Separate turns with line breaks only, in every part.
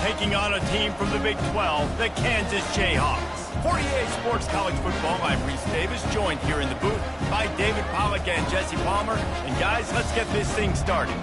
taking on a team from the Big 12, the Kansas Jayhawks. For EA Sports College Football, I'm Reese Davis, joined here in the booth by David Pollack and Jesse Palmer. And guys, let's get this thing started.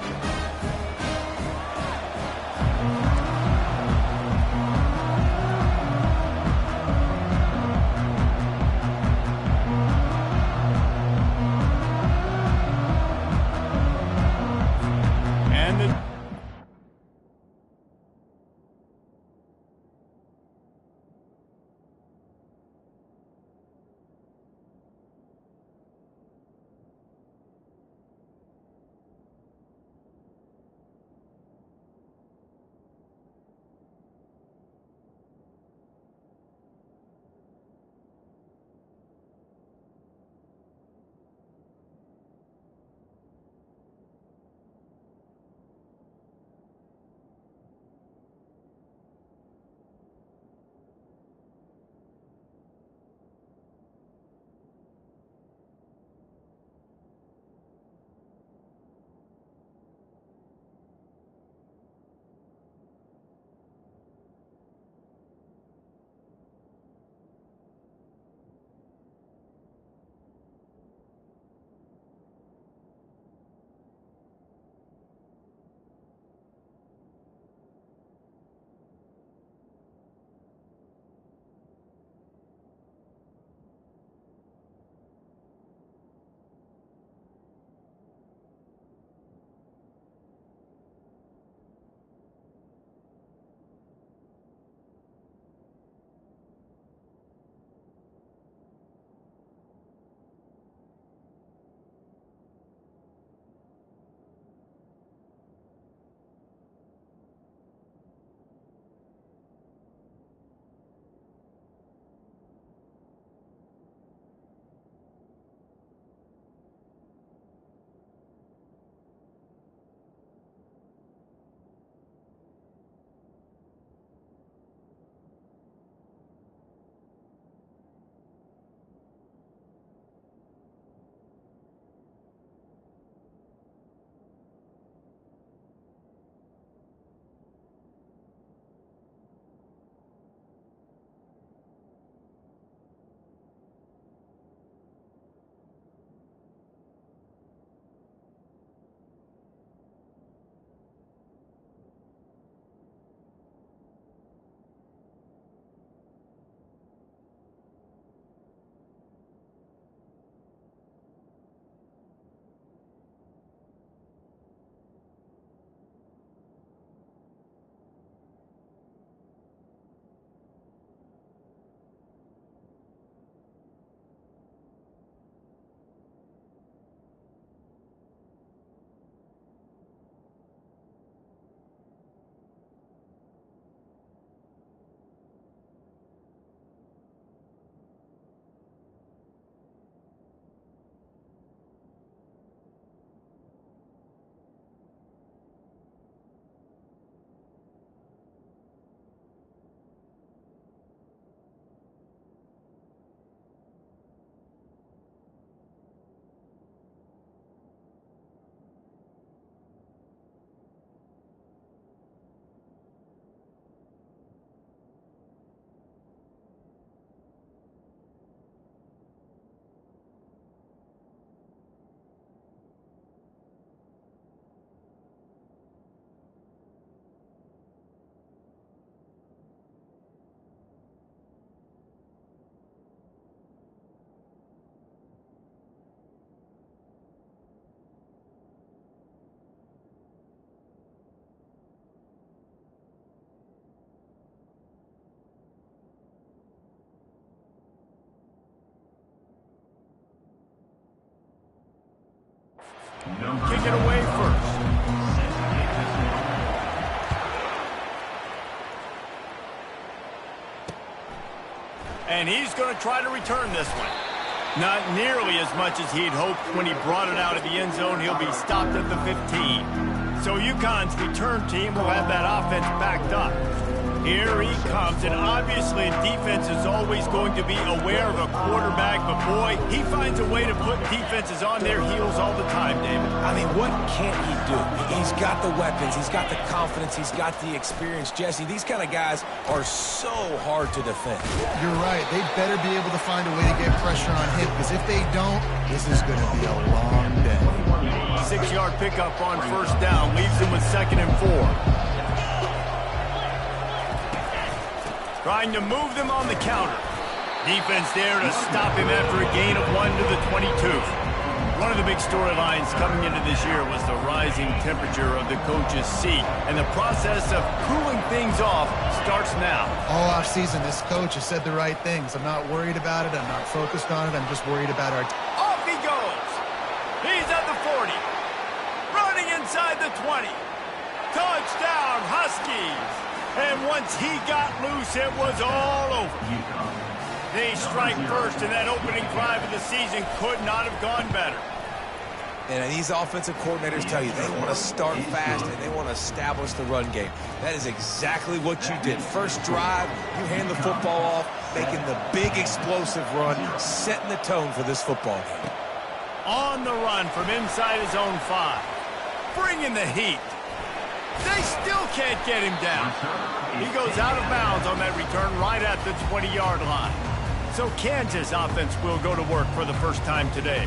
Kick it away first. And he's going to try to return this one. Not nearly as much as he'd hoped when he brought it out of the end zone. He'll be stopped at the 15. So UConn's return team will have that offense backed up. Here he comes, and obviously defense is always going to be aware of a quarterback, but boy, he finds a way to put defenses on their heels all the time, David.
I mean, what can't he do? He's got the weapons, he's got the confidence, he's got the experience. Jesse, these kind of guys are so hard to defend.
You're right. They better be able to find a way to get pressure on him, because if they don't, this is going to be a long day.
6-yard pickup on first down leaves him with 2nd and 4. Trying to move them on the counter. Defense there to stop him after a gain of 1 to the 22. One of the big storylines coming into this year was the rising temperature of the coach's seat, and the process of cooling things off starts now.
All offseason, this coach has said the right things. I'm not worried about it. I'm not focused on it. I'm just worried about our...
Off he goes. He's at the 40. Running inside the 20. Touchdown, Huskies. And once he got loose, it was all over. They strike first, and that opening drive of the season could not have gone better.
And these offensive coordinators tell you they want to start fast and they want to establish the run game. That is exactly what you did. First drive, you hand the football off, making the big explosive run, setting the tone for this football game.
On the run from inside his own 5. Bringing the heat. They still can't get him down. He goes out of bounds on that return right at the 20-yard line. So Kansas offense will go to work for the first time today.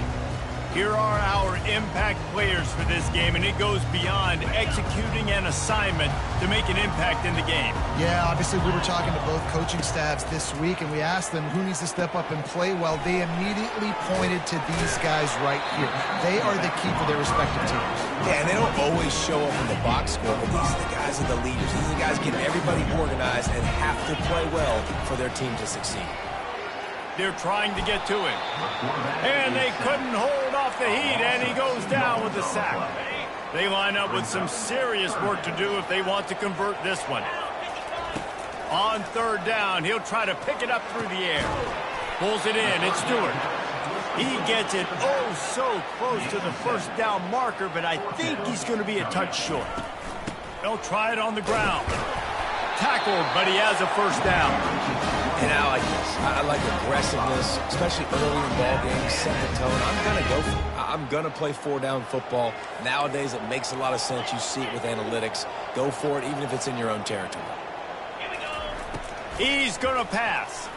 Here are our impact players for this game, and it goes beyond executing an assignment to make an impact in the game.
Yeah, obviously we were talking to both coaching staffs this week, and we asked them who needs to step up and play well. They immediately pointed to these guys right here. They are the key for their respective teams.
Yeah, and they don't always show up in the box score, but these are the guys are the leaders. These are the guys getting everybody organized and have to play well for their team to succeed.
They're trying to get to him. And they couldn't hold off the heat, and he goes down with the sack. They line up with some serious work to do if they want to convert this one. On 3rd down, he'll try to pick it up through the air. Pulls it in. It's Stewart. He gets it oh so close to the first down marker, but I think he's going to be a touch short. They'll try it on the ground. Tackled, but he has a first down.
And I like this. I like aggressiveness, especially early in ball games, set the tone. I'm going to go for it. I'm going to play 4-down football. Nowadays, it makes a lot of sense. You see it with analytics. Go for it, even if it's in your own territory.
He's going to pass.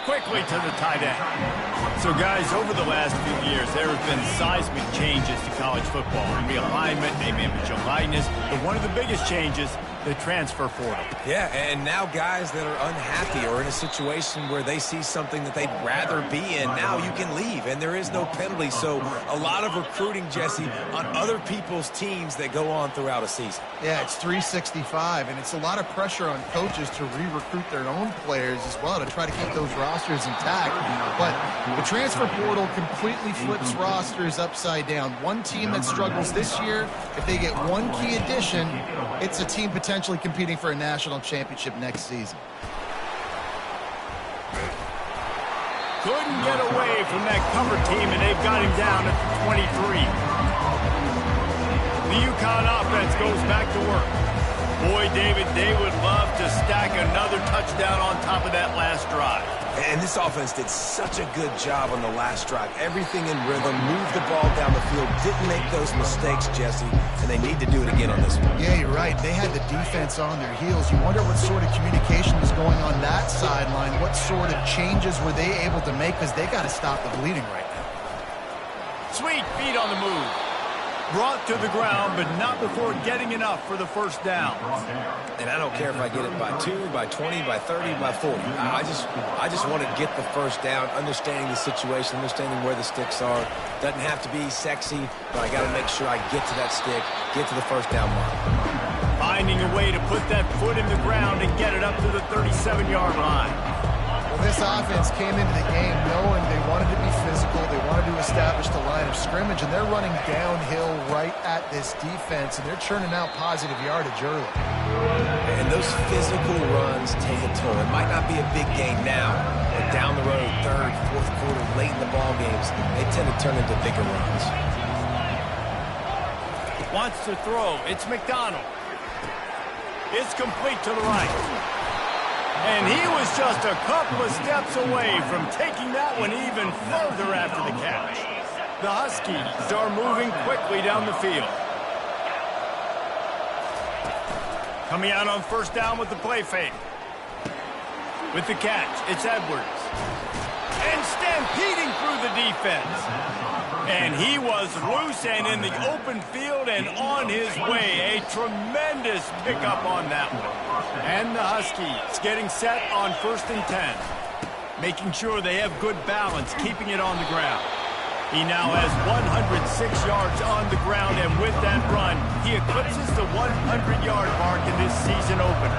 Quickly to the tight end. So, guys, over the last few years, there have been seismic changes to college football. Realignment, name, image, and likeness. But one of the biggest changes, the transfer portal.
Yeah, and now guys that are unhappy or in a situation where they see something that they'd rather be in, now you can leave, and there is no penalty. So a lot of recruiting, Jesse, on other people's teams that go on throughout a season.
Yeah, it's 365, and it's a lot of pressure on coaches to re-recruit their own players as well to try to keep those rosters intact. But the transfer portal completely flips rosters upside down. One team that struggles this year, if they get one key addition, it's a team potentially competing for a national championship next season.
Couldn't get away from that cover team, and they've got him down at the 23. The UConn offense goes back to work. Boy, David, they would love to stack another touchdown on top of that last drive.
And this offense did such a good job on the last drive. Everything in rhythm, moved the ball down the field, didn't make those mistakes, Jesse, and they need to do it again on this one.
Yeah, you're right. They had the defense on their heels. You wonder what sort of communication was going on that sideline. What sort of changes were they able to make, because they got to stop the bleeding right now.
Sweet feet on the move. Brought to the ground, but not before getting enough for the first down.
And I don't care if I get it by 2, by 20, by 30, by 40. I just want to get the first down, understanding the situation, understanding where the sticks are. Doesn't have to be sexy, but I got to make sure I get to that stick, get to the first down mark.
Finding a way to put that foot in the ground and get it up to the 37-yard line.
Well, this offense came into the game knowing they wanted to be physical, they wanted to establish the line of scrimmage, and they're running downhill right at this defense, and they're churning out positive yardage early.
And those physical runs take a toll. It might not be a big game now, but down the road, 3rd, 4th quarter, late in the ball games, they tend to turn into bigger runs.
Wants to throw. It's McDonald. It's complete to the right. And he was just a couple of steps away from taking that one even further after the catch. The Huskies are moving quickly down the field. Coming out on first down with the play fake. With the catch, it's Edwards. And stampeding through the defense. And he was loose and in the open field and on his way. A tremendous pickup on that one. And the Huskies getting set on 1st and 10. Making sure they have good balance, keeping it on the ground. He now has 106 yards on the ground, and with that run, he eclipses the 100-yard mark in this season opener.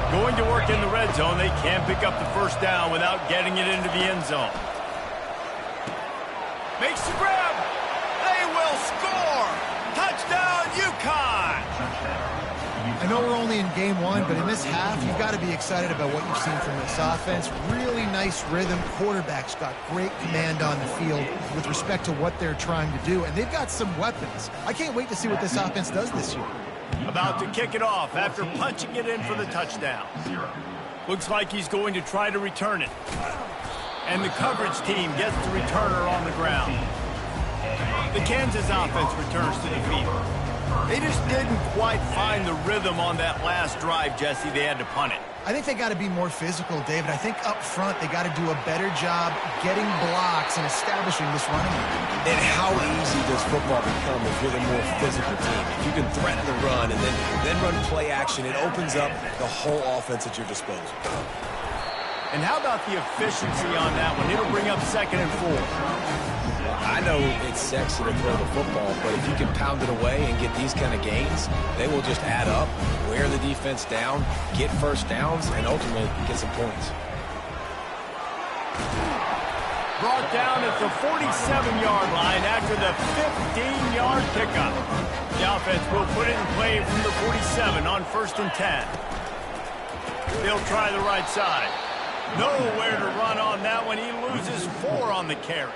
Going to work in the red zone, they can't pick up the first down without getting it into the end zone. Makes the grab. They will score. Touchdown, UConn.
I know we're only in game one, but in this half, you've got to be excited about what you've seen from this offense. Really nice rhythm. Quarterback's got great command on the field with respect to what they're trying to do, and they've got some weapons. I can't wait to see what this offense does this year.
About to kick it off after punching it in for the touchdown. Looks like he's going to try to return it. And the coverage team gets the returner on the ground. The Kansas offense returns to the field. They just didn't quite find the rhythm on that last drive, Jesse. They had to punt it.
I think they got to be more physical, David. I think up front they got to do a better job getting blocks and establishing this running game.
And how easy does football become if you're the more physical team? If you can threaten the run and then run play action, it opens up the whole offense at your disposal.
And how about the efficiency on that one? It'll bring up 2nd and 4.
I know it's sexy to throw the football, but if you can pound it away and get these kind of gains, they will just add up, wear the defense down, get first downs, and ultimately get some points.
Brought down at the 47-yard line after the 15-yard pickup. The offense will put it in play from the 47 on 1st and 10. They'll try the right side. Nowhere to run on that one. He loses 4 on the carry.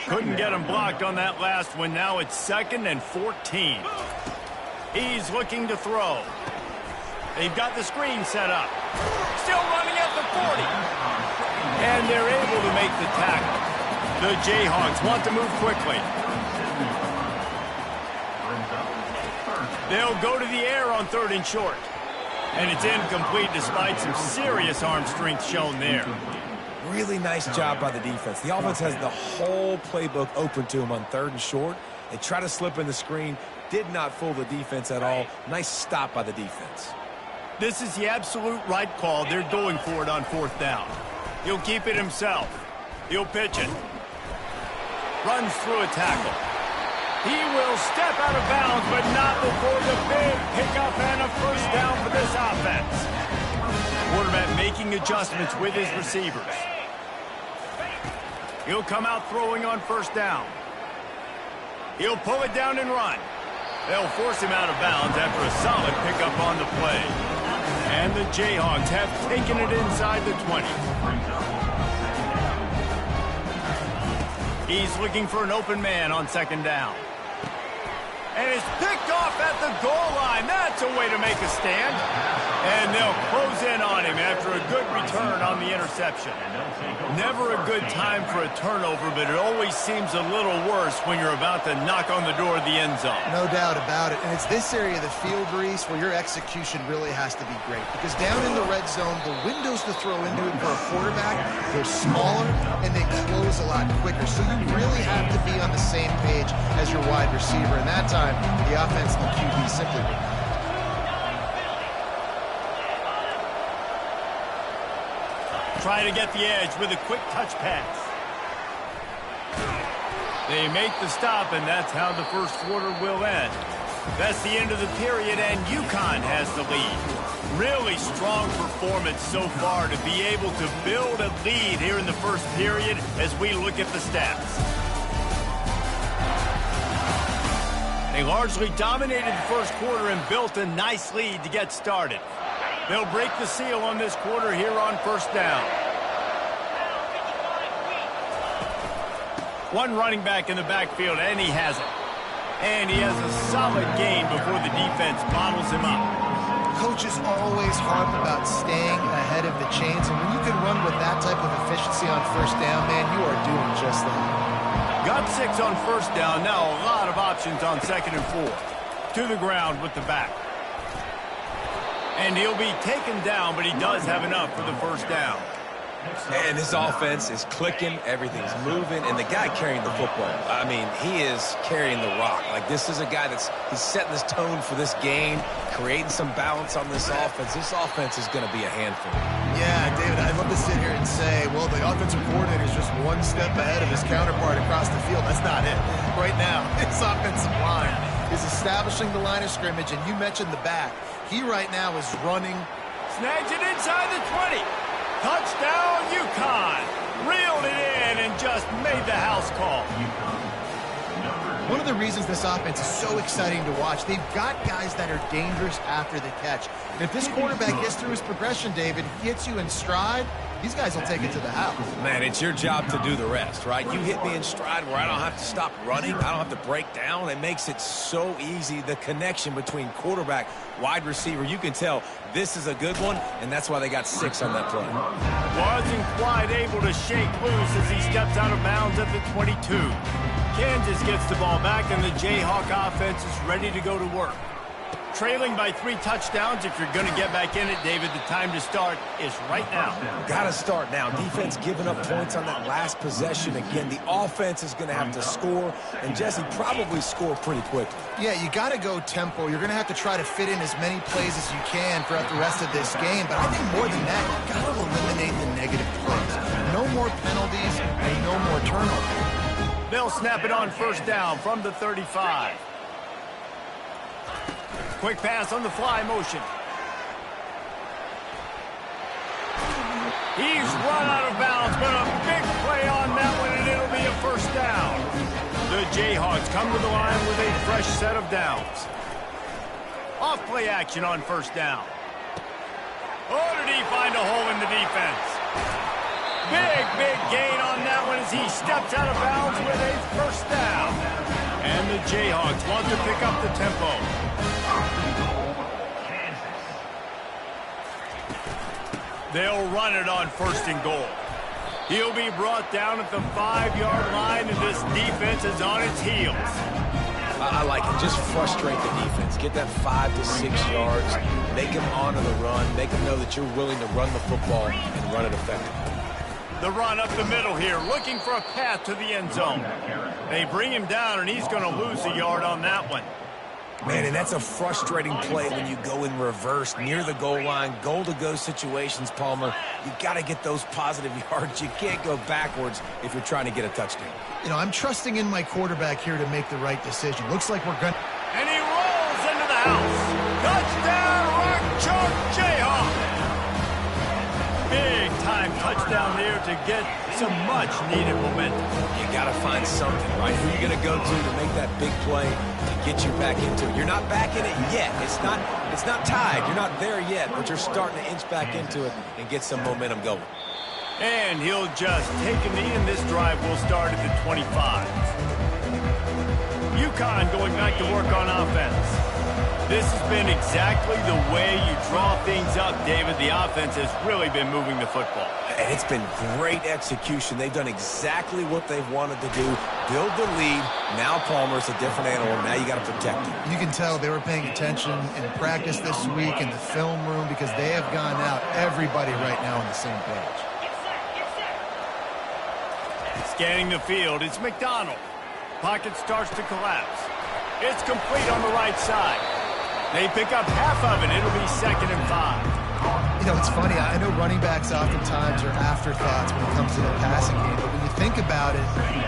Couldn't get him blocked on that last one. Now it's 2nd and 14. He's looking to throw. They've got the screen set up. Still running at the 40. And they're able to make the tackle. The Jayhawks want to move quickly. They'll go to the air on 3rd and short. And it's incomplete despite some serious arm strength shown there.
Really nice job by the defense. The offense has the whole playbook open to them on 3rd and short. They try to slip in the screen. Did not fool the defense at all. Nice stop by the defense.
This is the absolute right call. They're going for it on 4th down. He'll keep it himself. He'll pitch it. Runs through a tackle. He will step out of bounds, but not before the big pickup and a first down for this offense. Quarterback making adjustments with his receivers. He'll come out throwing on 1st down. He'll pull it down and run. They'll force him out of bounds after a solid pickup on the play. And the Jayhawks have taken it inside the 20. He's looking for an open man on 2nd down. And it's picked off at the goal line. That's a way to make a stand. And they'll close in on him after a good return on the interception. Never a good time for a turnover, but it always seems a little worse when you're about to knock on the door of the end zone.
No doubt about it. And it's this area of the field, Reese, where your execution really has to be great. Because down in the red zone, the windows to throw into it for a quarterback, they're smaller and they close a lot quicker. So you really have to be on the same page as your wide receiver. And that time, the offense and the QB simply were not.
Try to get the edge with a quick touch pass. They make the stop, and that's how the first quarter will end. That's the end of the period, and UConn has the lead. Really strong performance so far to be able to build a lead here in the first period as we look at the stats. They largely dominated the first quarter and built a nice lead to get started. They'll break the seal on this quarter here on 1st down. One running back in the backfield, and he has it. And he has a solid gain before the defense bottles him up.
coaches always harp about staying ahead of the chains, and when you can run with that type of efficiency on first down, man, you are doing just that.
Got 6 on first down. Now a lot of options on 2nd and 4. To the ground with the back. And he'll be taken down, but he does have enough for the first down.
And this offense is clicking, everything's moving, and the guy carrying the football, I mean, he is carrying the rock. Like, this is a guy he's setting this tone for this game, creating some balance on this offense. This offense is going to be a handful.
Yeah, David, I'd love to sit here and say, well, the offensive coordinator is just one step ahead of his counterpart across the field. That's not it. Right now, his offensive line is establishing the line of scrimmage, and you mentioned the back. He right now is running.
Snags it inside the 20. Touchdown, UConn. Reeled it in and just made the house call.
One of the reasons this offense is so exciting to watch, they've got guys that are dangerous after the catch. And if this quarterback gets through his progression, David, he hits you in stride, these guys will take it to the house.
Man, it's your job to do the rest, right? You hit me in stride where I don't have to stop running. I don't have to break down. It makes it so easy. The connection between quarterback, wide receiver, you can tell this is a good one, and that's why they got 6 on that play.
Wasn't quite able to shake loose as he steps out of bounds at the 22. Kansas gets the ball back, and the Jayhawk offense is ready to go to work. Trailing by 3 touchdowns. If you're going to get back in it, David, the time to start is right now.
Got to start now. Defense giving up points on that last possession. Again, the offense is going to have to score, and Jesse probably score pretty quickly.
Yeah, you got to go tempo. You're going to have to try to fit in as many plays as you can throughout the rest of this game, but I think more than that, you've got to eliminate the negative plays. No more penalties and no more turnovers.
They'll snap it on first down from the 35. Quick pass on the fly motion. He's run out of bounds, but a big play on that one, and it'll be a first down. The Jayhawks come to the line with a fresh set of downs. Off play action on first down. Oh, did he find a hole in the defense? Big gain on that one as he steps out of bounds with a first down. And the Jayhawks want to pick up the tempo. They'll run it on 1st and goal. He'll be brought down at the 5-yard line, and this defense is on its heels.
I like it. Just frustrate the defense. Get that 5 to 6 yards. Make them honor the run. Make them know that you're willing to run the football and run it effectively.
The run up the middle here, looking for a path to the end zone. They bring him down, and he's going to lose a yard on that one.
Man, and that's a frustrating play when you go in reverse near the goal line, goal-to-go situations, Palmer. You got to get those positive yards. You can't go backwards if you're trying to get a touchdown.
You know, I'm trusting in my quarterback here to make the right decision. Looks like we're going to...
And he rolls into the house. Touchdown, Rock Chalk Jayhawk. Big-time touchdown there to get some much-needed momentum.
You got to find something, right? Who are you going to go to make that big play to get you back into it? You're not back in it yet. It's not tied. You're not there yet, but you're starting to inch back into it and get some momentum going.
And he'll just take a knee, and this drive will start at the 25. UConn going back to work on offense. This has been exactly the way you draw things up, David. The offense has really been moving the football.
And it's been great execution. They've done exactly what they've wanted to do. Build the lead. Now Palmer's a different animal. Now you got to protect him.
You can tell they were paying attention in practice this week in the film room because they have gone out, everybody right now on the same page.
Scanning the field, it's McDonald. Pocket starts to collapse. It's complete on the right side. They pick up half of it. It'll be 2nd and 5.
You know, it's funny. I know running backs oftentimes are afterthoughts when it comes to the passing game, but when you think about it,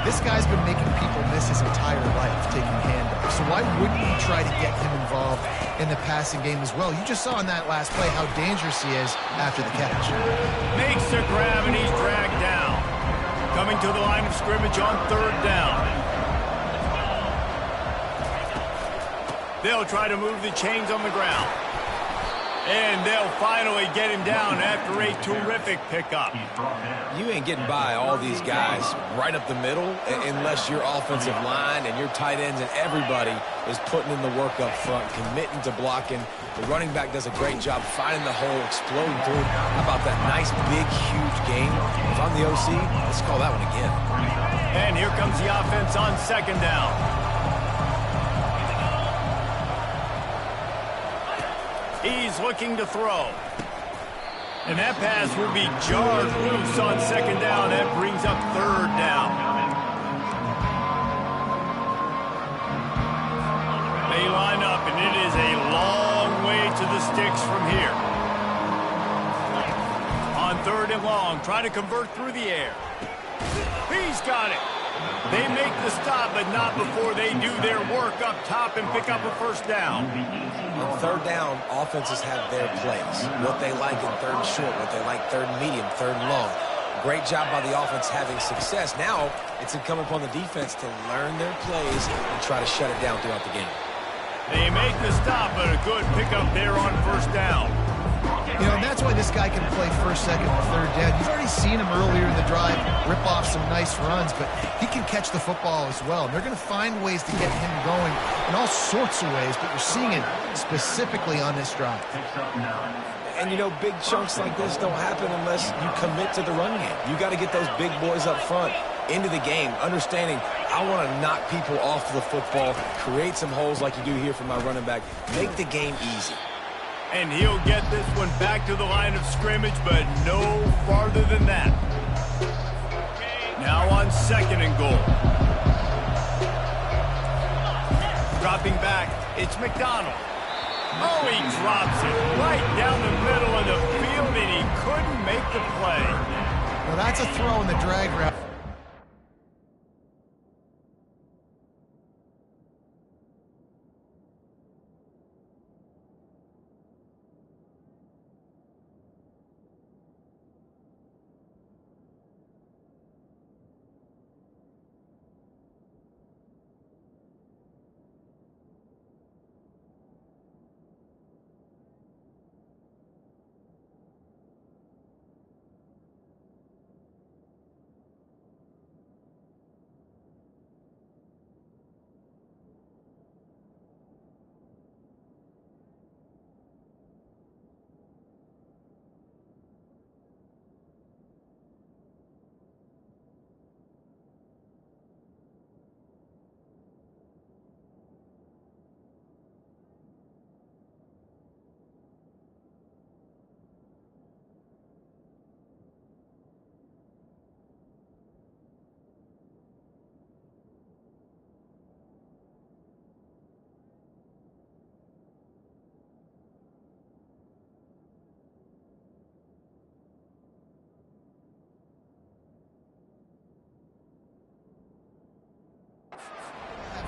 this guy's been making people miss his entire life taking handoffs. So why wouldn't you try to get him involved in the passing game as well? You just saw in that last play how dangerous he is after the catch.
Makes the grab, and he's dragged down. Coming to the line of scrimmage on 3rd down. They'll try to move the chains on the ground. And they'll finally get him down after a terrific pickup.
You ain't getting by all these guys right up the middle unless your offensive line and your tight ends and everybody is putting in the work up front, committing to blocking. The running back does a great job finding the hole, exploding through. How about that nice, big, huge game? If I'm the OC, let's call that one again.
And here comes the offense on second down. He's looking to throw. And that pass will be jarred loose on second down. That brings up third down. They line up, and it is a long way to the sticks from here. On third and long, trying to convert through the air. He's got it. They make the stop, but not before they do their work up top and pick up a first down.
On third down, offenses have their plays. What they like in third and short, what they like third and medium, third and long. Great job by the offense having success. Now, it's incumbent upon the defense to learn their plays and try to shut it down throughout the game.
They make the stop, but a good pickup there on first down.
You know, and that's why this guy can play first, second, and third down. You've already seen him earlier in the drive rip off some nice runs, but he can catch the football as well. And they're going to find ways to get him going in all sorts of ways, but you're seeing it specifically on this drive.
And, you know, big chunks like this don't happen unless you commit to the run game. You got to get those big boys up front into the game, understanding I want to knock people off the football, create some holes like you do here for my running back, make the game easy.
And he'll get this one back to the line of scrimmage, but no farther than that. Now on second and goal. Dropping back, it's McDonald. Oh, he drops it right down the middle of the field, and he couldn't make the play.
Well, that's a throw in the drag route.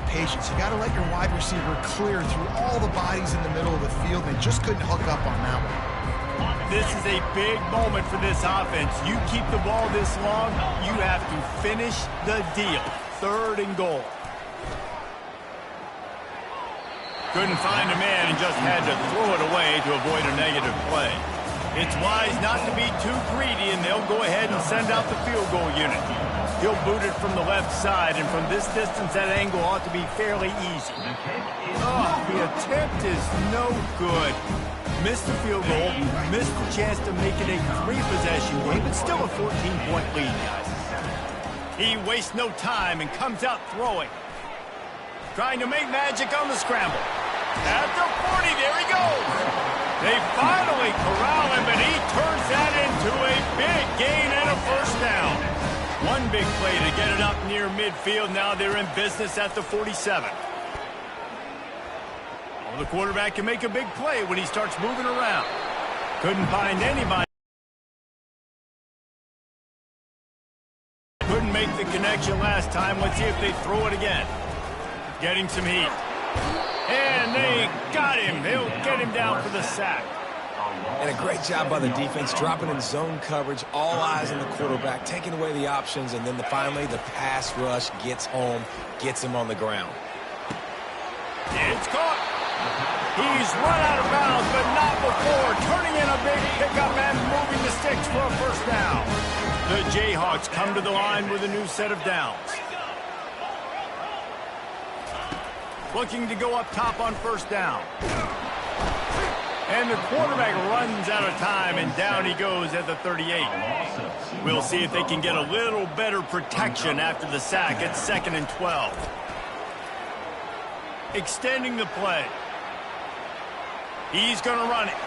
Patience. You got to let your wide receiver clear through all the bodies in the middle of the field. They just couldn't hook up on that one.
This is a big moment for this offense. You keep the ball this long, you have to finish the deal. Third and goal. Couldn't find a man and just had to throw it away to avoid a negative play. It's wise not to be too greedy, and they'll go ahead and send out the field goal unit. He'll boot it from the left side, and from this distance, that angle ought to be fairly easy. Oh, the attempt is no good. Missed the field goal, missed the chance to make it a three-possession game, but still a 14-point lead, guys. He wastes no time and comes out throwing. Trying to make magic on the scramble. At the 40, there he goes. They finally corral him, but he turns that into a big gain and a first down. One big play to get it up near midfield. Now they're in business at the 47. Oh, the quarterback can make a big play when he starts moving around. Couldn't find anybody. Couldn't make the connection last time. Let's see if they throw it again. Getting some heat. And they got him. They'll get him down for the sack.
And a great job by the defense, dropping in zone coverage, all eyes on the quarterback, taking away the options, and then finally the pass rush gets home, gets him on the ground.
It's caught. He's run out of bounds, but not before turning in a big pickup and moving the sticks for a first down. The Jayhawks come to the line with a new set of downs. Looking to go up top on first down. And the quarterback runs out of time, and down he goes at the 38. We'll see if they can get a little better protection after the sack at 2nd and 12. Extending the play. He's going to run it.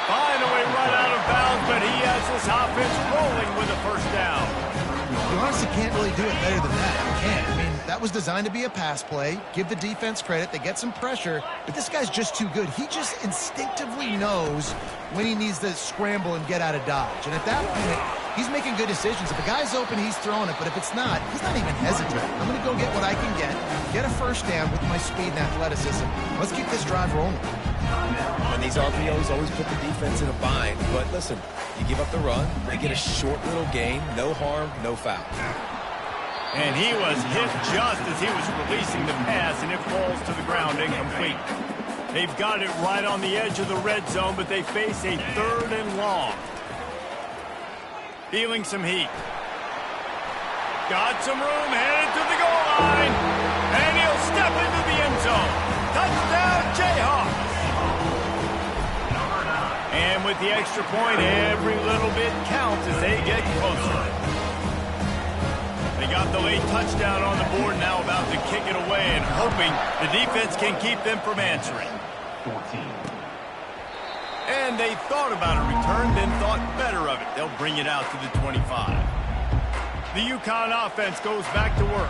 Finally run out of bounds, but he has this offense rolling with a first down.
You honestly can't really do it better than that. You can't. I mean, that was designed to be a pass play. Give the defense credit. They get some pressure, but this guy's just too good. He just instinctively knows when he needs to scramble and get out of dodge. And at that point, he's making good decisions. If a guy's open, he's throwing it, but if it's not, he's not even hesitating. I'm going to go get what I can get a first down with my speed and athleticism. Let's keep this drive rolling.
And these RPOs always put the defense in a bind. But listen, you give up the run, they get a short little gain, no harm, no foul.
And he was hit just as he was releasing the pass, and it falls to the ground incomplete. They've got it right on the edge of the red zone, but they face a 3rd and long. Feeling some heat. Got some room, headed to the goal line. And he'll step into the end zone. Touchdown, Jayhawks. And with the extra point, every little bit counts as they get closer. They got the late touchdown on the board, now about to kick it away and hoping the defense can keep them from answering. 14. And they thought about a return, then thought better of it. They'll bring it out to the 25. The UConn offense goes back to work.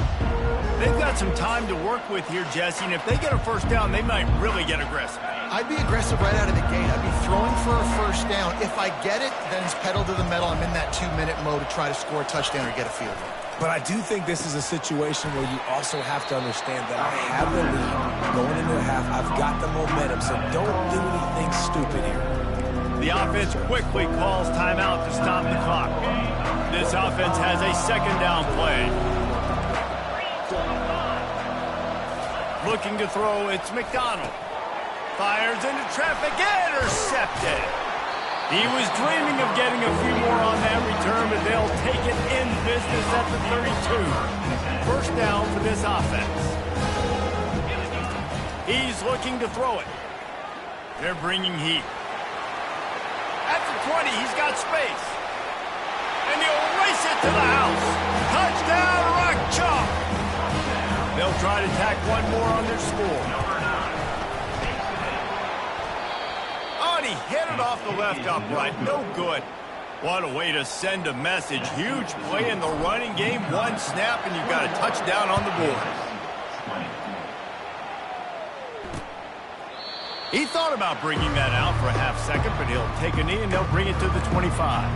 They've got some time to work with here, Jesse, and if they get a first down, they might really get aggressive.
I'd be aggressive right out of the gate. I'd be throwing for a first down. If I get it, then it's pedal to the metal. I'm in that 2-minute mode to try to score a touchdown or get a field goal.
But I do think this is a situation where you also have to understand that I have the lead going into the half. I've got the momentum, so don't do anything stupid here.
The offense quickly calls timeout to stop the clock. This offense has a 2nd down play. Looking to throw, it's McDonald. Fires into traffic, intercepted. He was dreaming of getting a few more on that return, but they'll take it in business at the 32. First down for this offense. He's looking to throw it. They're bringing heat. At the 20, he's got space. And he'll race it to the house. Touchdown, Rock Chalk. They'll try to tack one more on their score. He hit it off the left upright. No good. What a way to send a message. Huge play in the running game. One snap, and you've got a touchdown on the board. He thought about bringing that out for a half second, but he'll take a knee, and they'll bring it to the 25.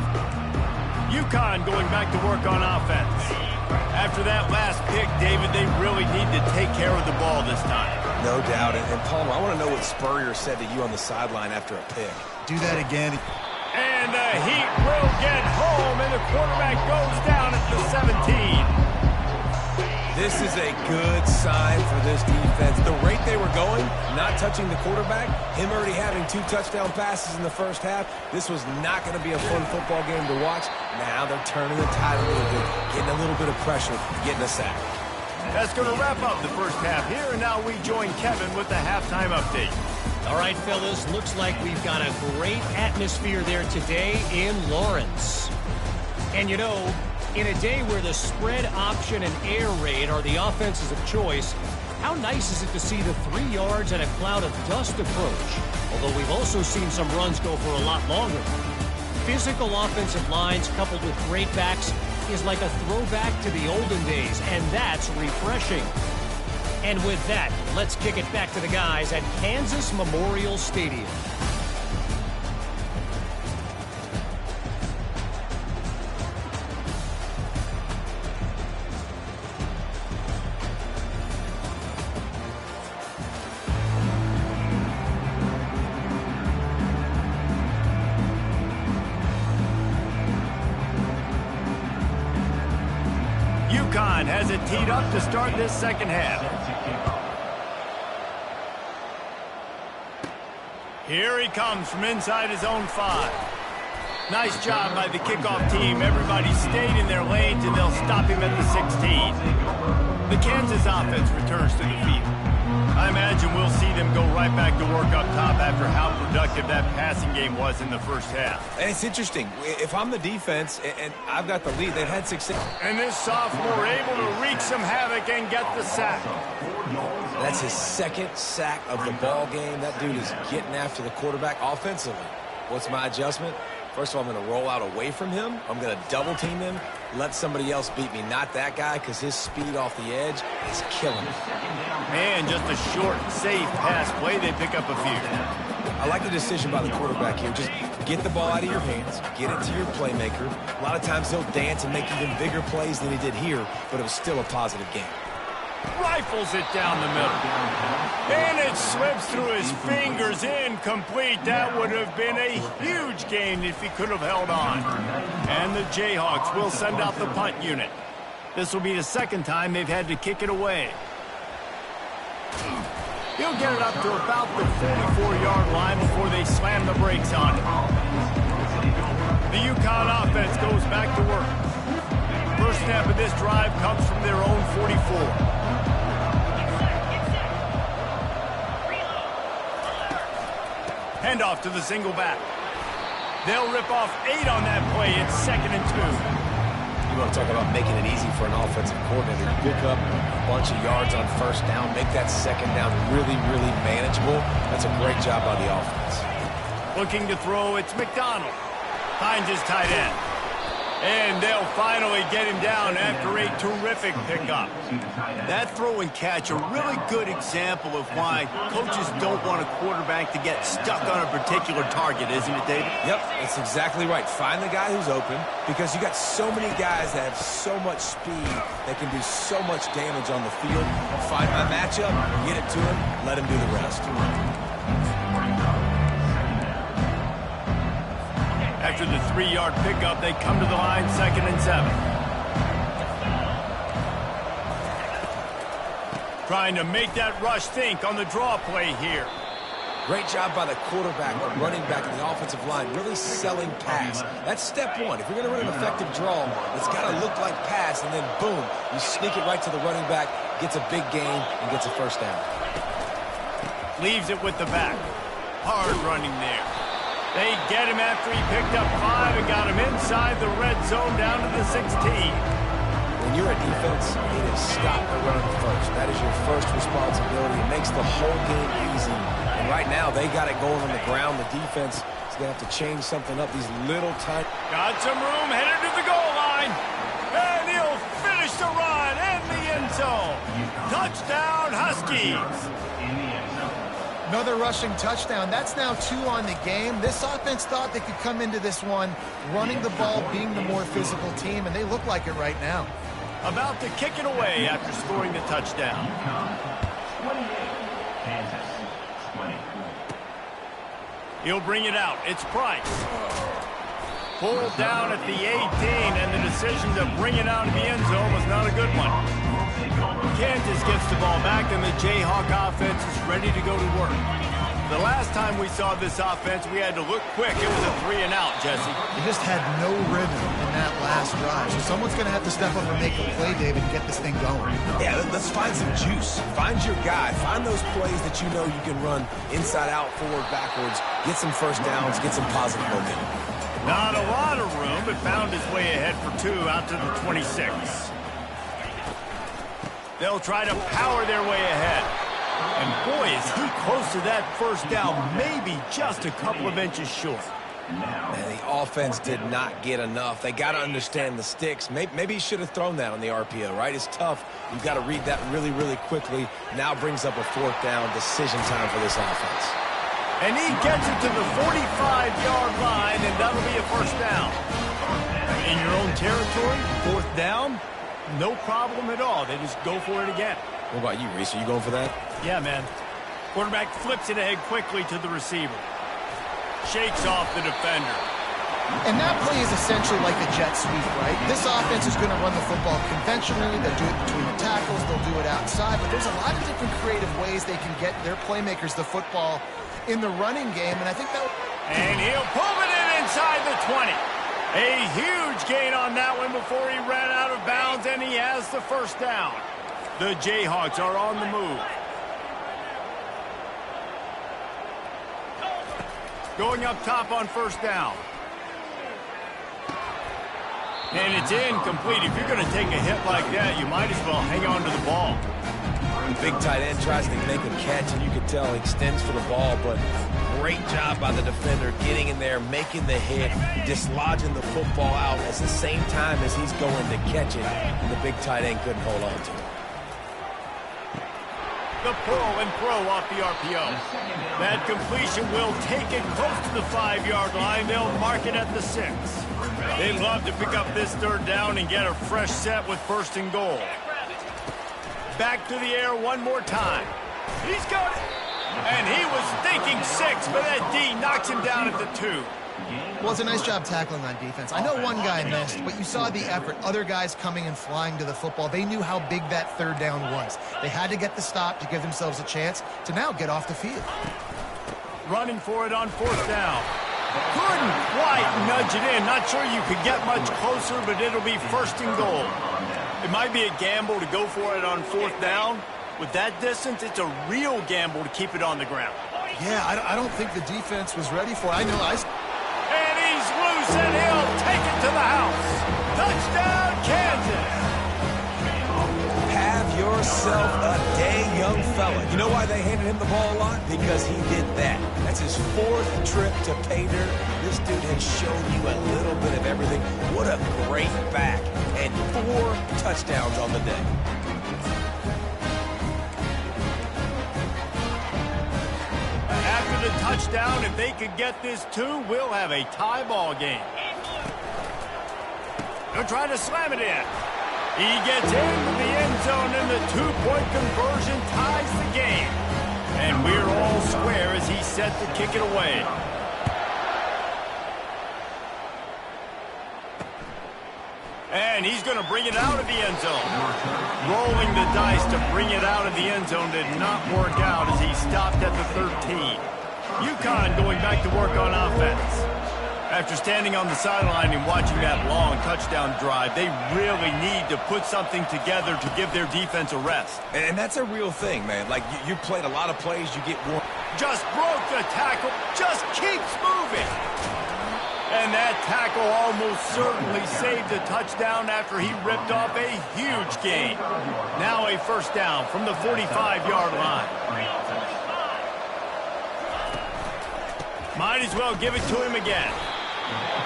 UConn going back to work on offense. After that last pick, David, they really need to take care of the ball this time.
No doubt. And Palmer, I want to know what Spurrier said to you on the sideline after a pick.
Do that again.
And the Heat will get home, and the quarterback goes down at the 17.
This is a good sign for this defense. The rate they were going, not touching the quarterback, him already having 2 touchdown passes in the first half, this was not going to be a fun football game to watch. Now they're turning the tide a little bit, getting a little bit of pressure, getting a sack.
That's going to wrap up the first half here, and now we join Kevin with the halftime update.
All right, fellas, looks like we've got a great atmosphere there today in Lawrence. And you know, in a day where the spread option and air raid are the offenses of choice, how nice is it to see the 3 yards and a cloud of dust approach? Although we've also seen some runs go for a lot longer. Physical offensive lines coupled with great backs is like a throwback to the olden days, and that's refreshing. And with that, let's kick it back to the guys at Kansas Memorial Stadium.
UConn has it teed up to start this second half. Here he comes from inside his own 5. Nice job by the kickoff team. Everybody stayed in their lanes, and they'll stop him at the 16. The Kansas offense returns to the field. I imagine we'll see them go right back to work up top after how productive that passing game was in the first half.
And it's interesting. If I'm the defense and I've got the lead, they've had success.
And this sophomore able to wreak some havoc and get the sack.
That's his second sack of the ball game. That dude is getting after the quarterback offensively. What's my adjustment? First of all, I'm going to roll out away from him. I'm going to double team him, let somebody else beat me, not that guy, because his speed off the edge is killing me.
And just a short, safe pass play, they pick up a few.
I like the decision by the quarterback here. Just get the ball out of your hands, get it to your playmaker. A lot of times he'll dance and make even bigger plays than he did here, but it was still a positive game.
Rifles it down the middle. And it slips through his fingers, incomplete. That would have been a huge gain if he could have held on. And the Jayhawks will send out the punt unit. This will be the second time they've had to kick it away. He'll get it up to about the 44-yard line before they slam the brakes on it. The UConn offense goes back to work. First snap of this drive comes from their own 44. Handoff to the single back. They'll rip off 8 on that play. It's 2nd and 2.
You want to talk about making it easy for an offensive coordinator to pick up a bunch of yards on first down, make that second down really, really manageable. That's a great job by the offense.
Looking to throw, it's McDonald. Finds his tight end. And they'll finally get him down after a terrific pickup. That throw and catch, a really good example of why coaches don't want a quarterback to get stuck on a particular target, isn't it, David?
Yep, that's exactly right. Find the guy who's open, because you got so many guys that have so much speed that can do so much damage on the field. Find my matchup, get it to him, let him do the rest.
After the 3-yard pickup, they come to the line, 2nd and 7. Trying to make that rush think on the draw play here.
Great job by the quarterback, the running back, and the offensive line, really selling pass. That's step one. If you're going to run an effective draw, it's got to look like pass, and then boom, you sneak it right to the running back, gets a big gain, and gets a first down.
Leaves it with the back. Hard running there. They get him after he picked up 5 and got him inside the red zone down to the 16.
When you're a defense, it is stop the run first. That is your first responsibility. It makes the whole game easy. And right now, they got it going on the ground. The defense is going to have to change something up. These little tight...
Got some room, headed to the goal line. And he'll finish the run in the end zone. Touchdown, Huskies.
Another rushing touchdown. That's now 2 on the game. This offense thought they could come into this one running the ball, being the more physical team, and they look like it right now.
About to kick it away after scoring the touchdown. He'll bring it out. It's Price. Pulled down at the 18, and the decision to bring it out of the end zone was not a good one. Kansas gets the ball back, and the Jayhawk offense is ready to go to work. The last time we saw this offense, we had to look quick. It was a 3-and-out, Jesse.
They just had no rhythm in that last drive. So someone's going to have to step up and make a play, David, and get this thing going.
Yeah, let's find some juice. Find your guy. Find those plays that you know you can run inside out, forward, backwards. Get some first downs. Get some positive momentum.
Not a lot of room, but found his way ahead for 2 out to the 26. They'll try to power their way ahead. And boy, is he close to that first down, maybe just a couple of inches short.
Man, the offense did not get enough. They got to understand the sticks. Maybe he should have thrown that on the RPO, right? It's tough. You've got to read that really, really quickly. Now brings up a 4th down, decision time for this offense.
And he gets it to the 45-yard line, and that'll be a first down. In your own territory, 4th down, no problem at all. They just go for it again.
What about you, Reese? Are you going for that?
Yeah, man. Quarterback flips it ahead quickly to the receiver. Shakes off the defender.
And that play is essentially like a jet sweep, right? This offense is going to run the football conventionally. They'll do it between the tackles. They'll do it outside. But there's a lot of different creative ways they can get their playmakers the football in the running game, and I think that...
And he'll pull it in inside the 20. A huge gain on that one before he ran out of bounds, and he has the first down. The Jayhawks are on the move. Going up top on first down. And it's incomplete. If you're going to take a hit like that, you might as well hang on to the ball.
The big tight end tries to make a catch, and you can tell he extends for the ball, but great job by the defender getting in there, making the hit, dislodging the football out at the same time as he's going to catch it, and the big tight end couldn't hold on to it.
The pull and throw off the RPO. That completion will take it close to the 5-yard line. They'll mark it at the 6. They'd love to pick up this third down and get a fresh set with first and goal. Back to the air one more time. He's got it. And he was thinking 6, but that D knocks him down at the 2.
Well, it's a nice job tackling on defense. I know one guy missed, but you saw the effort. Other guys coming and flying to the football. They knew how big that third down was. They had to get the stop to give themselves a chance to now get off the field.
Running for it on fourth down. Couldn't quite nudge it in. Not sure you could get much closer, but it'll be first and goal. It might be a gamble to go for it on fourth down. With that distance, it's a real gamble to keep it on the ground.
Yeah, I don't think the defense was ready for it.
And he's loose, and he'll take it to the house. Touchdown, Kansas.
Have yourself a day, young fella. You know why they handed him the ball a lot? Because he did that. That's his 4th trip to pay dirt. This dude has shown you a little bit of everything. What a great back. And 4 touchdowns on the day.
After the touchdown, if they could get this 2, we'll have a tie ball game. They're trying to slam it in. He gets into the end zone, and the 2-point conversion ties the game. And we're all square as he's set to kick it away. And he's going to bring it out of the end zone. Rolling the dice to bring it out of the end zone did not work out as he stopped at the 13. UConn going back to work on offense. After standing on the sideline and watching that long touchdown drive, they really need to put something together to give their defense a rest.
And that's a real thing, man. Like, you played a lot of plays, you get one.
Just broke the tackle, just keeps moving. And that tackle almost certainly saved a touchdown after he ripped off a huge gain. Now a first down from the 45-yard line. Might as well give it to him again.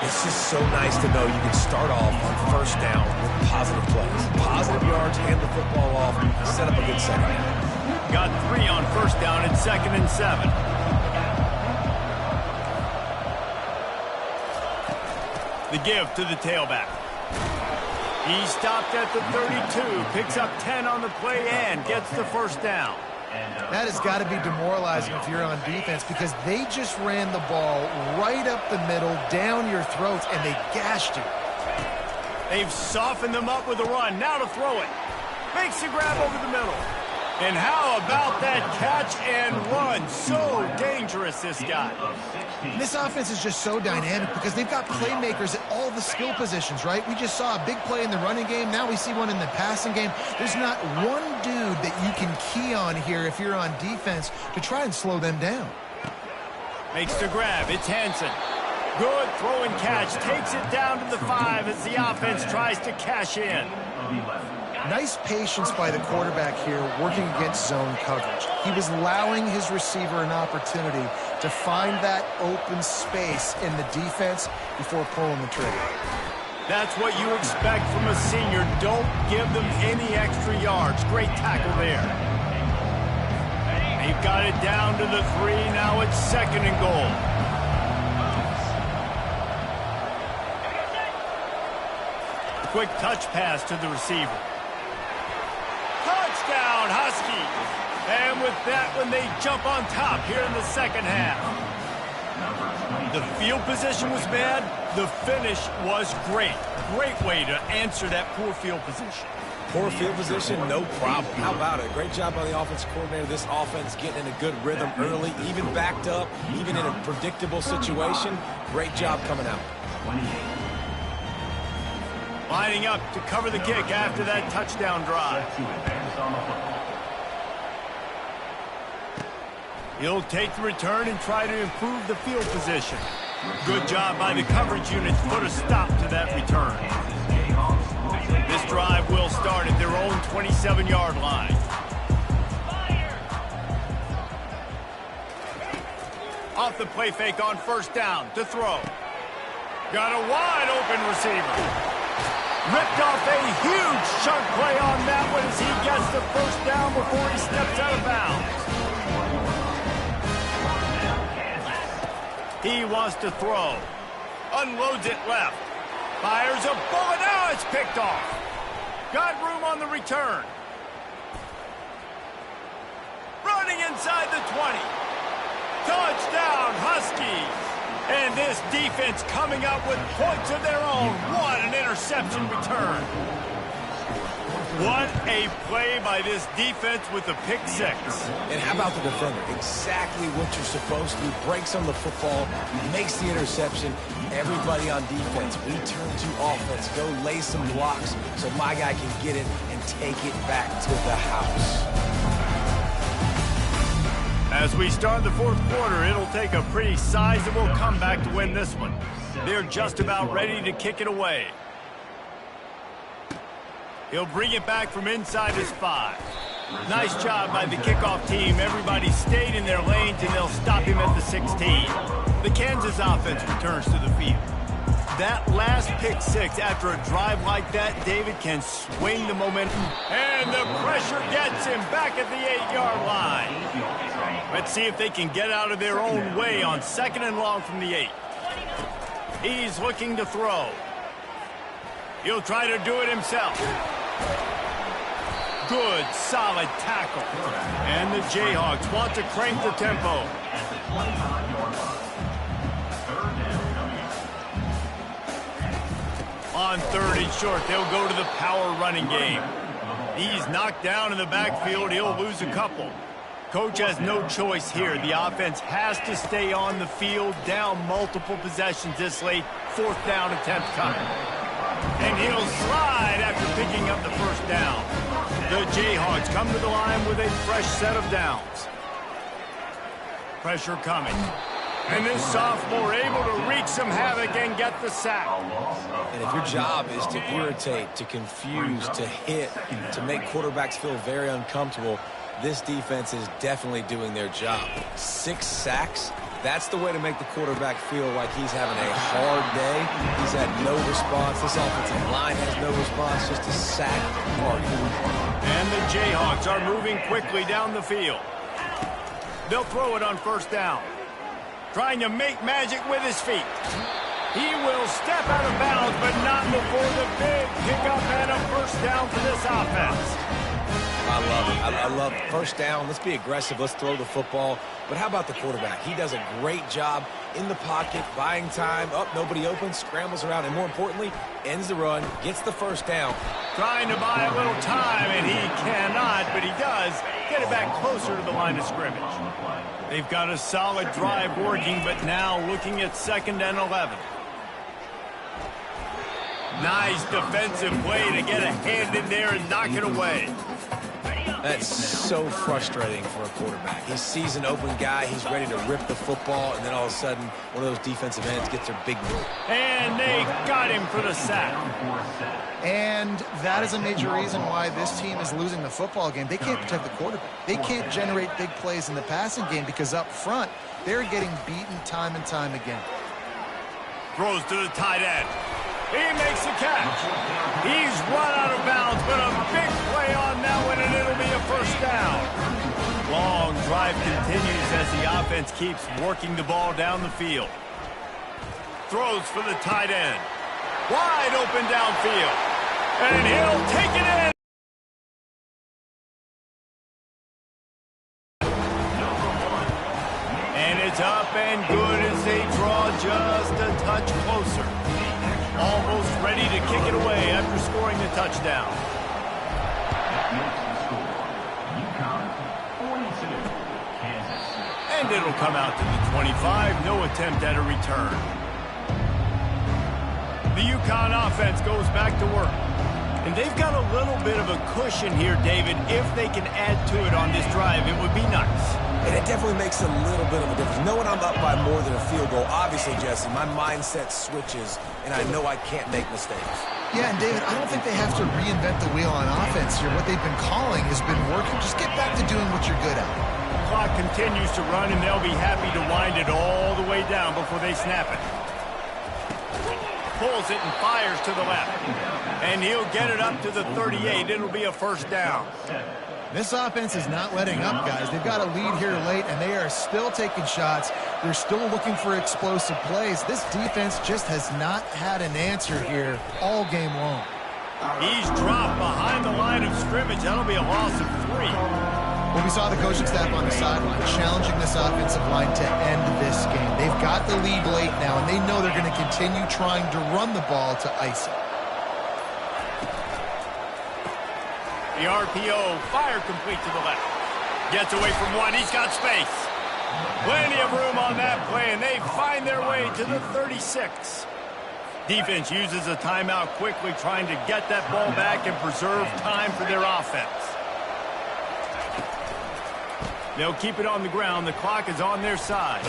It's just so nice to know you can start off on first down with positive plays. Positive yards, hand the football off, set up a good second down.
Got 3 on first down and 2nd and 7. The give to the tailback. He stopped at the 32, picks up 10 on the play and gets the first down.
That has got to be demoralizing if you're on defense because they just ran the ball right up the middle, down your throats, and they gashed you.
They've softened them up with a run. Now to throw it. Makes the grab over the middle. And how about that catch and run? So dangerous, this guy.
This offense is just so dynamic because they've got playmakers at all the skill positions, right? We just saw a big play in the running game. Now we see one in the passing game. There's not one dude that you can key on here if you're on defense to try and slow them down.
Makes the grab. It's Hansen. Good throw and catch. Takes it down to the 5 as the offense tries to cash in.
Nice patience by the quarterback here working against zone coverage. He was allowing his receiver an opportunity to find that open space in the defense before pulling the trigger.
That's what you expect from a senior. Don't give them any extra yards. Great tackle there. They've got it down to the 3. Now it's 2nd and goal. Quick touch pass to the receiver. Touchdown, Huskies. And with that one, they jump on top here in the second half. The field position was bad. The finish was great. Great way to answer that poor field position.
Poor field position, no problem. How about it? Great job by the offensive coordinator. This offense getting in a good rhythm early, even backed up, even in a predictable situation. Great job coming out.
Lining up to cover the kick after that touchdown drive. He'll take the return and try to improve the field position. Good job by the coverage unit to put a stop to that return. This drive will start at their own 27-yard line. Off the play fake on first down to throw. Got a wide open receiver. Ripped off a huge chunk play on that one as he gets the first down before he steps out of bounds. He wants to throw. Unloads it left. Fires a bullet. Now it's picked off. Got room on the return. Running inside the 20. Touchdown, Huskies. And this defense coming up with points of their own. What an interception return. What a play by this defense with a pick six.
And how about the defender? Exactly what you're supposed to do. Breaks on the football, makes the interception. Everybody on defense, we turn to offense. Go lay some blocks so my guy can get it and take it back to the house.
As we start the fourth quarter, it'll take a pretty sizable comeback to win this one. They're just about ready to kick it away. He'll bring it back from inside his 5. Nice job by the kickoff team. Everybody stayed in their lanes, and they'll stop him at the 16. The Kansas offense returns to the field. That last pick six after a drive like that, David, can swing the momentum. And the pressure gets him back at the 8-yard line. Let's see if they can get out of their own way on 2nd and long from the 8. He's looking to throw. He'll try to do it himself. Good, solid tackle. And the Jayhawks want to crank the tempo. On 3rd and short, they'll go to the power running game. He's knocked down in the backfield. He'll lose a couple. Coach has no choice here. The offense has to stay on the field, down multiple possessions this late. 4th down attempt coming. And he'll slide after picking up the first down. The Jayhawks come to the line with a fresh set of downs. Pressure coming. And this sophomore able to wreak some havoc and get the sack.
And if your job is to irritate, to confuse, to hit, to make quarterbacks feel very uncomfortable, this defense is definitely doing their job. 6 sacks. That's the way to make the quarterback feel like he's having a hard day. He's had no response. This offensive line has no response, just a sack party.
And the Jayhawks are moving quickly down the field. They'll throw it on first down. Trying to make magic with his feet. He will step out of bounds, but not before the big pickup and a first down for this offense.
I love it. I love it. First down. Let's be aggressive. Let's throw the football. But how about the quarterback? He does a great job in the pocket, buying time. Up, nobody open, scrambles around, and more importantly, ends the run, gets the first down.
Trying to buy a little time, and he cannot, but he does get it back closer to the line of scrimmage. They've got a solid drive working, but now looking at 2nd and 11. Nice defensive play to get a hand in there and knock it away.
That's so frustrating for a quarterback. He sees an open guy, he's ready to rip the football, and then all of a sudden, one of those defensive ends gets their big move.
And they got him for the sack.
And that is a major reason why this team is losing the football game. They can't protect the quarterback. They can't generate big plays in the passing game because up front, they're getting beaten time and time again.
Throws to the tight end. He makes the catch. He's run out of bounds, but a big play on that one, and it'll be a first down. Long drive continues as the offense keeps working the ball down the field. Throws for the tight end. Wide open downfield. And he'll take it in. And it's up and good as they draw just a touch closer. Almost ready to kick it away after scoring the touchdown. And it'll come out to the 25. No attempt at a return. The UConn offense goes back to work. And they've got a little bit of a cushion here, David. If they can add to it on this drive, it would be nice.
And it definitely makes a little bit of a difference. Knowing I'm up by more than a field goal, obviously, Jesse, my mindset switches, and I know I can't make mistakes.
Yeah, and David, I don't think they have to reinvent the wheel on offense here. What they've been calling has been working. Just get back to doing what you're good at.
The clock continues to run, and they'll be happy to wind it all the way down before they snap it. Pulls it and fires to the left. And he'll get it up to the 38. It'll be a first down.
This offense is not letting up, guys. They've got a lead here late, and they are still taking shots. They're still looking for explosive plays. This defense just has not had an answer here all game long.
He's dropped behind the line of scrimmage. That'll be a loss of 3.
Well, we saw the coaching staff on the sideline challenging this offensive line to end this game. They've got the lead late now, and they know they're going to continue trying to run the ball to ice it.
The RPO, fire complete to the left. Gets away from one. He's got space. Plenty of room on that play, and they find their way to the 36. Defense uses a timeout quickly, trying to get that ball back and preserve time for their offense. They'll keep it on the ground. The clock is on their side.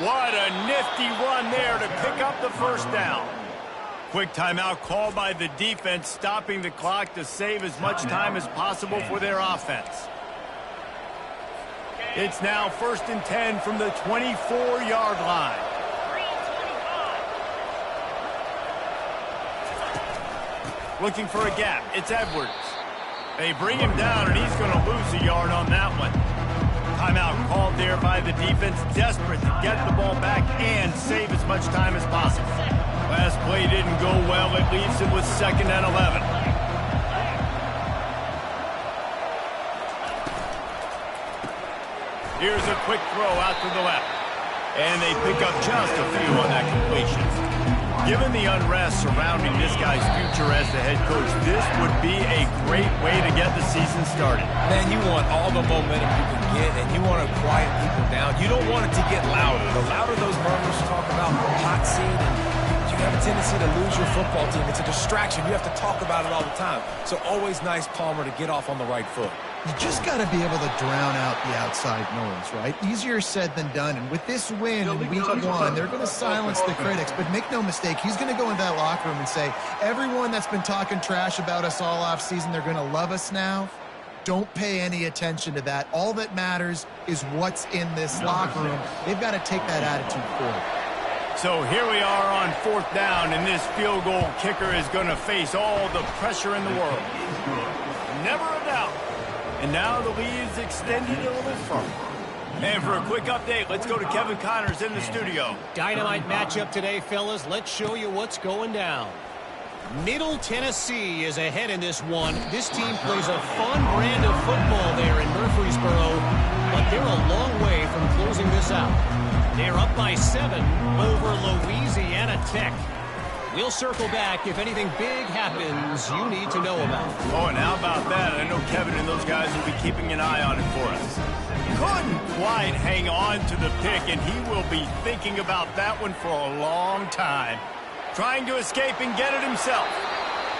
What a nifty run there to pick up the first down. Quick timeout called by the defense, stopping the clock to save as much time as possible for their offense. It's now 1st and 10 from the 24-yard line. Looking for a gap. It's Edwards. They bring him down, and he's going to lose a yard on that one. Timeout called there by the defense, desperate to get the ball back and save as much time as possible. Last play didn't go well. It leaves him with 2nd and 11. Here's a quick throw out to the left. And they pick up just a few on that completion. Given the unrest surrounding this guy's future as the head coach, this would be a great way to get the season started.
Man, you want all the momentum you can get, and you want to quiet people down. You don't want it to get louder. The louder those murmurs talk about hot seat, and you have a tendency to lose your football team. It's a distraction. You have to talk about it all the time. So always nice, Palmer, to get off on the right foot.
You just got to be able to drown out the outside noise, right? Easier said than done. And with this win in week 1, they're going to silence the critics. But make no mistake, he's going to go into that locker room and say, everyone that's been talking trash about us all offseason, they're going to love us now. Don't pay any attention to that. All that matters is what's in this locker room. They've got to take that attitude forward.
So here we are on 4th down, and this field goal kicker is going to face all the pressure in the world. Never a doubt. And now the lead is extended a little further. And for a quick update, let's go to Kevin Connors in the studio.
Dynamite matchup today, fellas. Let's show you what's going down. Middle Tennessee is ahead in this one. This team plays a fun brand of football there in Murfreesboro, but they're a long way from closing this out. They're up by 7 over Louisiana Tech. We'll circle back if anything big happens you need to know about.
Oh, and how about that? I know Kevin and those guys will be keeping an eye on it for us. Couldn't quite hang on to the pick, and he will be thinking about that one for a long time. Trying to escape and get it himself.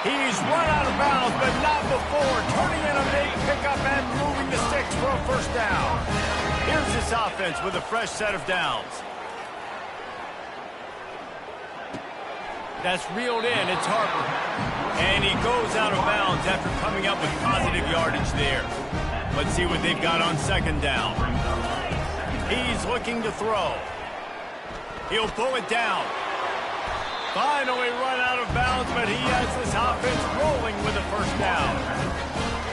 He's run out of bounds, but not before. Turning in a big pickup and moving the sticks for a first down. Here's this offense with a fresh set of downs. That's reeled in. It's Harper. And he goes out of bounds after coming up with positive yardage there. Let's see what they've got on 2nd down. He's looking to throw. He'll pull it down. Finally run out of bounds, but he has this offense rolling with a first down.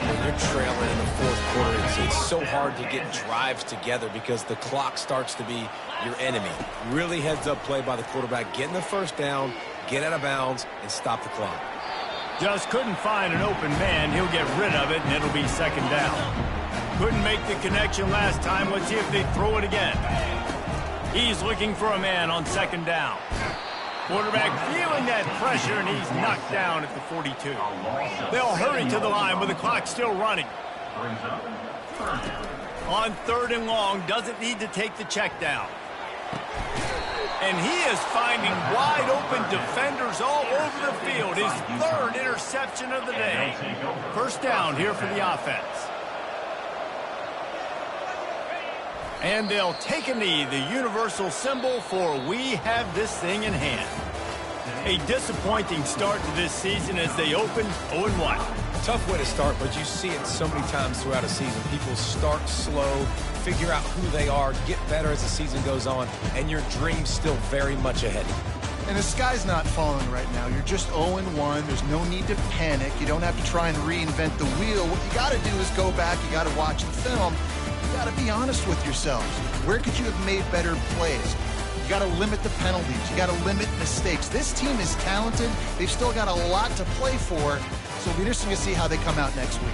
When you're trailing in the 4th quarter, it's so hard to get drives together because the clock starts to be your enemy. Really heads-up play by the quarterback, getting the first down, get out of bounds, and stop the clock.
Just couldn't find an open man. He'll get rid of it, and it'll be 2nd down. Couldn't make the connection last time. Let's see if they throw it again. He's looking for a man on 2nd down. Quarterback feeling that pressure, and he's knocked down at the 42. They'll hurry to the line with the clock still running. On 3rd and long, doesn't need to take the check down. And he is finding wide open defenders all over the field. His 3rd interception of the day. First down here for the offense. And they'll take a knee, the universal symbol for we have this thing in hand. A disappointing start to this season as they open 0-1.
Tough way to start, but you see it so many times throughout a season. People start slow, figure out who they are, get better as the season goes on, and your dream's still very much ahead.
And the sky's not falling right now. You're just 0-1. There's no need to panic. You don't have to try and reinvent the wheel. What you got to do is go back. You got to watch the film. You got to be honest with yourselves. Where could you have made better plays? You got to limit the penalties. You got to limit mistakes. This team is talented. They've still got a lot to play for. So it'll be interesting to see how they come out next week.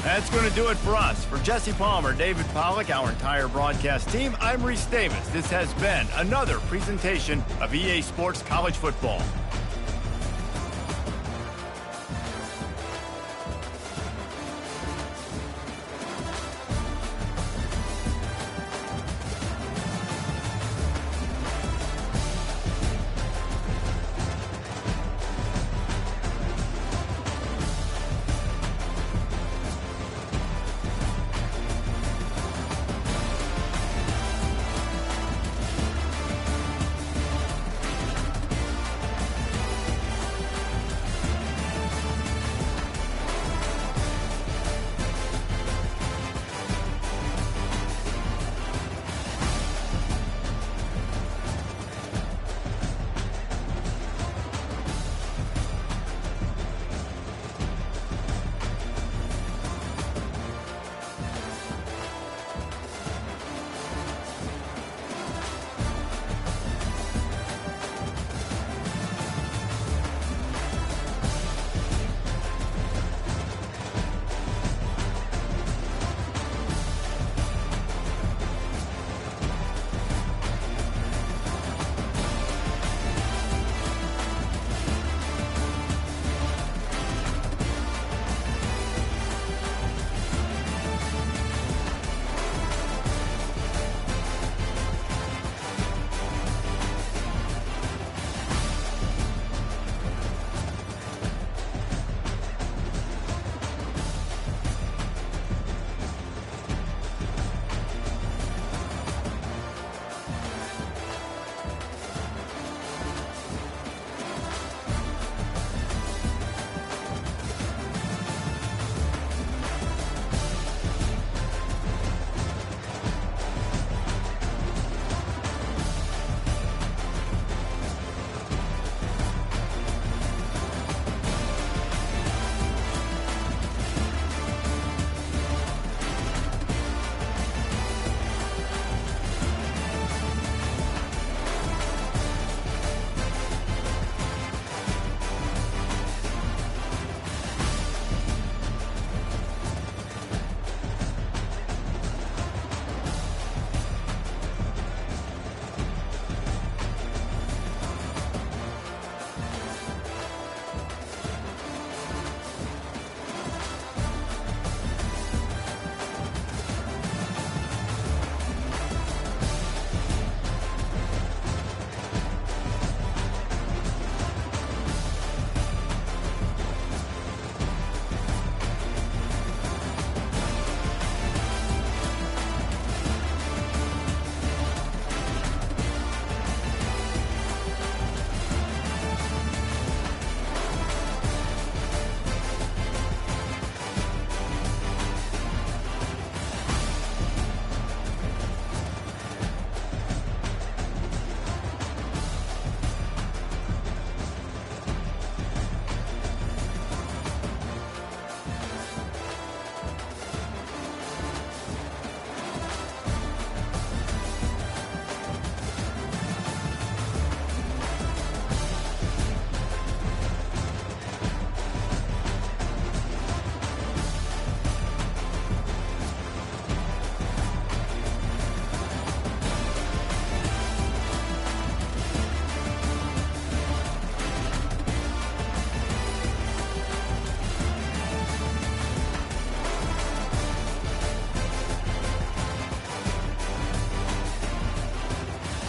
That's going to do it for us. For Jesse Palmer, David Pollack, our entire broadcast team, I'm Reese Davis. This has been another presentation of EA Sports College Football.